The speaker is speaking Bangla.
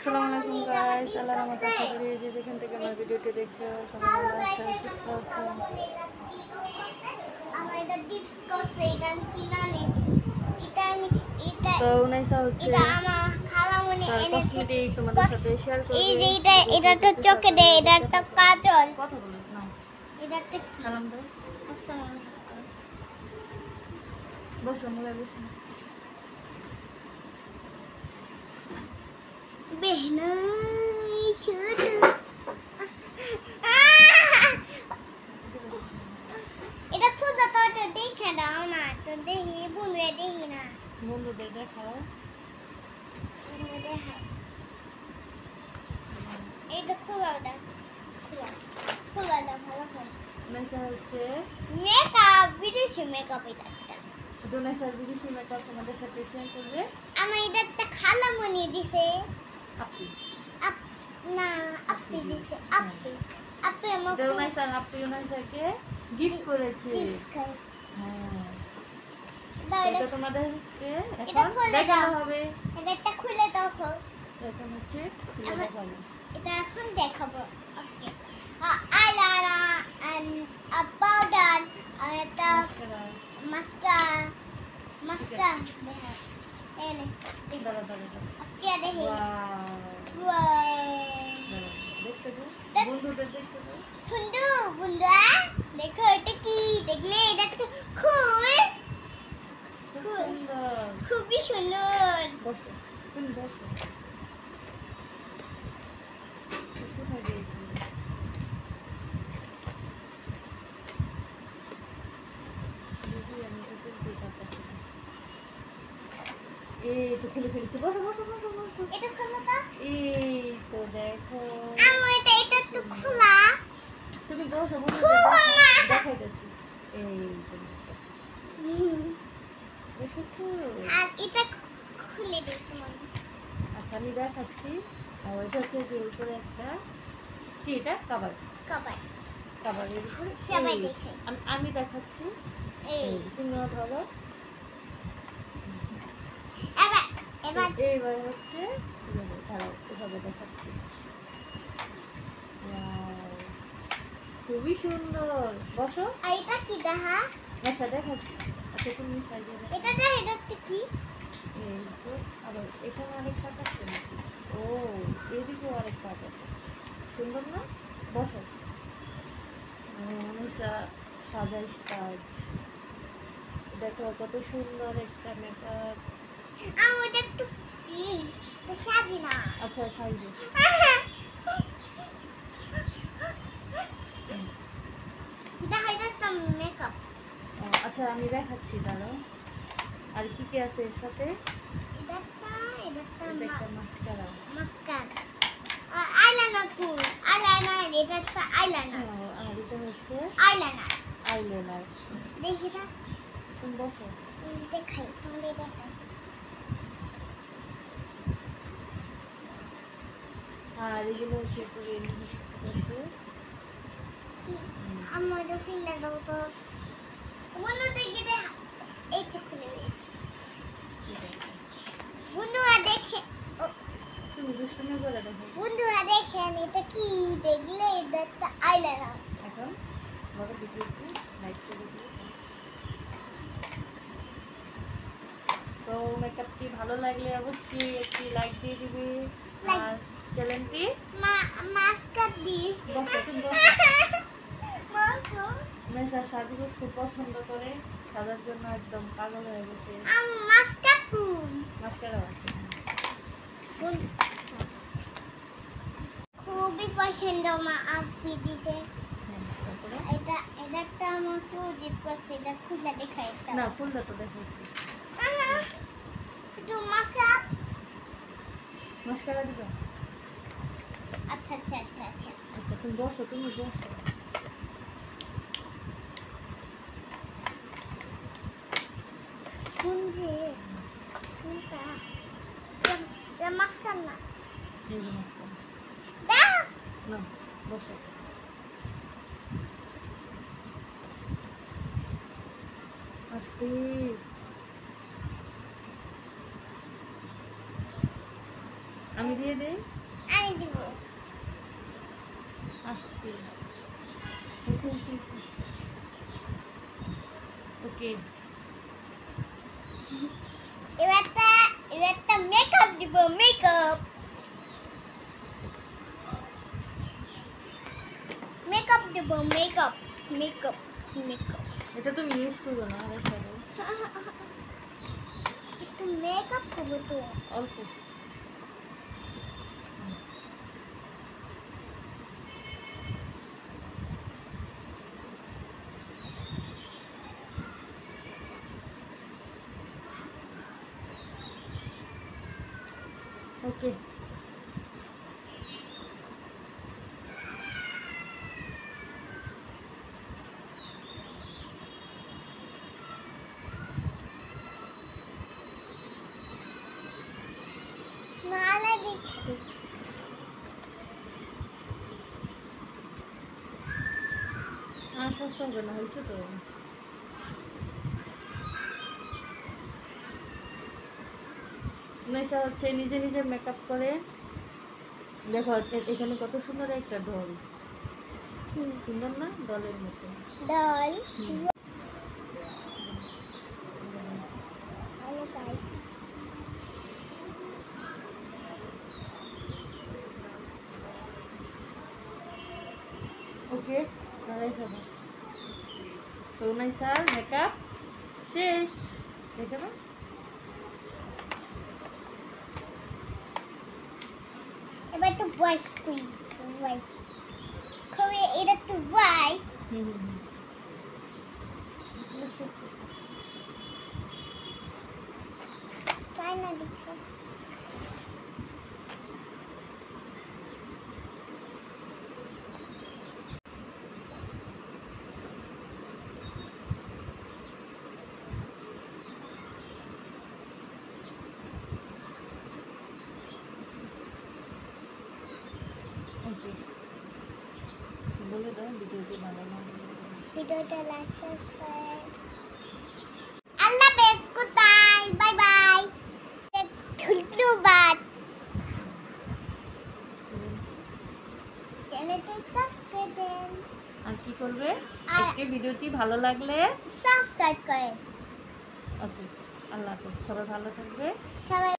আসসালামু আলাইকুম গাইস, আল্লাহর রহমতে আশা করি যে যেখান থেকে আমার ভিডিওটি দেখছো সবাই ভালো আছেন, সুস্থ আছেন। তো উনাইসা হচ্ছে কসমেটিক তোমাদের সাথে শেয়ার করব। এটা তো চোখে দে, এটা তো কাজল। কথা বলো না, এটা তো কি? সালাম দাও। আসসালামু বসো, মোবাইল বসো। বেহনা শুট এটা খুব তো দেখে দাও না, তো দেখি বন্ধু দেখি না, বন্ধুদের দেখাও। দেখাই এটা খোলা দাও, খোলা দাও ভালো করে। উনাইসা হচ্ছে মেকআপ, বিদেশি মেকআপ। এটা ডোনাইসার বিদেশি মেকআপ তোমাদের সাথে শেয়ার করবে। আমার এটা একটা খালামণি দিছে। আপনি না আপনি দিছে, আপনি আপনি আমাকে ডোনাইসার আপনি উনাইসাকে গিফট করেছে। হ্যাঁ, এটা তোমাদেরকে এখন দেখানো হবে। এটা খুলে দেখো, এখন হচ্ছে খুলে দেখাবো। এটা এখন দেখাবো আজকে। আইলাইনার এন্ড পাউডার আর এটা মাস্কারা দেখা এনে দাঁড়া দাঁড়া দাঁড়া। আজকে দেখি। ওয়াও, ওয়াও দেখতে দাও, বন্ধুদের দেখতে দাও। বন্ধু দেখো এটা কি, দেখলে এটা তো খুব সুন্দর। খুবই সুন্দর। বসো, তুমি বসো। কোথায় গিয়েছি? দিদি, আমি তো তুলতে পারতেছি না। এই তো খুলে ফেলেছি। বসো বসো বসো বসো। এটা খোলা তো, এই তো দেখো। আমার এটা তো খোলা। তুমি বসো, দেখাইতেছি। এই তো দেখেছো? আর এটা খুলে দে তোমার। আচ্ছা, আমি দেখাচ্ছি। এটা হচ্ছে যে উপরে একটা কি, এটা কাবার, কভার কাবারের উপরে সবাই দেখে। আমি দেখাচ্ছি। এই তুমিও ধরো। এবার এইবার হচ্ছে দাঁড়াও, এভাবে দেখাচ্ছি। Wow, খুবই সুন্দর। বসো। আর এটা কি দেখা? আচ্ছা দেখাচ্ছি। আচ্ছা তুমি সাজিয়ে দেখো। এটা দেখ, এটা কি? এই তো আবার এখানে আরেক পাট আছে নাকি? ও, এদিকেও আরেক পাট আছে। সুন্দর না? বসো। নিশা সাজা স্টার্ট। দেখো কত সুন্দর একটা মেকআপ। ওটা তো প্লিজ তো সাজি না। আচ্ছা সাজবে। দেখা এটা তো মেকআপ। আচ্ছা আমি দেখাচ্ছি, দাঁড়াও। আর কি কি আছে এর সাথে? এটা এটা একটা মাস্কারা। মাস্কারা আর আইলাইনার টুল, আইলাইনার। এটা একটা আইলাইনার, আর এটা হচ্ছে আইলাইনার। আইলাইনার। দেখি না, তুমি বসো। দেখাই তোমাদের দেখাই। আর এগুলো হচ্ছে পুরো লিপস্টিক আছে। আমার তো খুলে দাও তো, মনে দেখে দে। এই তো খুলে দিয়েছি। বন্ধুরা দেখে, তুমি দুষ্টুমি করে দেখো। বন্ধুরা দেখেন এটা কি, দেখলে এটা একটা আইলাইনার। এখন বড় ভিডিও লাইক করে দিও। তো মেকআপটি ভালো লাগলে অবশ্যই একটি লাইক দিয়ে দিবে। আর চ্যানেলটি মাস্কার দি বসো, তুমি বসো। মাস্কো মেসা সাজগোজ খুব পছন্দ করে, সাজার জন্য একদম পাগল হয়ে গেছে। মাস্কার কুম মাস্কারাও আছে। খুবই পছন্দ মা আপনি দিছে। হ্যাঁ, তারপরে এটা একটা আমার তো জিপ করছে, এটা খুলে দেখাই একটা। না, খুললে তো দেখাইছি। একটু মাস্কার। মাস্কারা দিবা? আচ্ছা আচ্ছা আচ্ছা আচ্ছা আচ্ছা তুমি বসো, তুমি বসো। কোনটা এটা মাস্কার না? এই যে মাস্কারা। দাও না, বসো। আস্তে। আমি দিয়ে দেই। আমি দিব। আস্তে ওকে। এবারটা মেকআপ দিব, মেকআপ দিব, মেকআপ মেকআপ মেকআপ। এটা তুমি ইউজ করো না, আরে ছাড়ো। একটু মেকআপ করবো তো। অল্প। ওকে। নালে দেখি। আশ্বাস পাবে না, হয়েছে তো। নৈশা হচ্ছে নিজে নিজে মেকআপ করে। দেখো এখানে কত সুন্দর একটা ঢোল, সুন্দর না? ডলের মতো ডল। হুম। Hello guys. ওকে, দাঁড়াই খাবো তো। নৈশার মেকআপ শেষ, দেখে না? এবার তো ভয়েস কই, ভয়েস কবে? এটা তো ভয়েস। হুম হুম হুম। তাই না দেখে। ওকে, বলে দাও ভিডিওটি ভালো লাগলে। ভিডিওটা লাইক সাবস্ক্রাইব। আল্লাহ হাফেজ, গুড বাই, বাই বাই, ধন্যবাদ। চ্যানেলটা সাবস্ক্রাইব দেন। আর কি করবে? আর- আজকে ভিডিওটি ভালো লাগলে সাবস্ক্রাইব করেন। ওকে, আল্লাহ হাফেজ, সবাই ভালো থাকবে। সবাই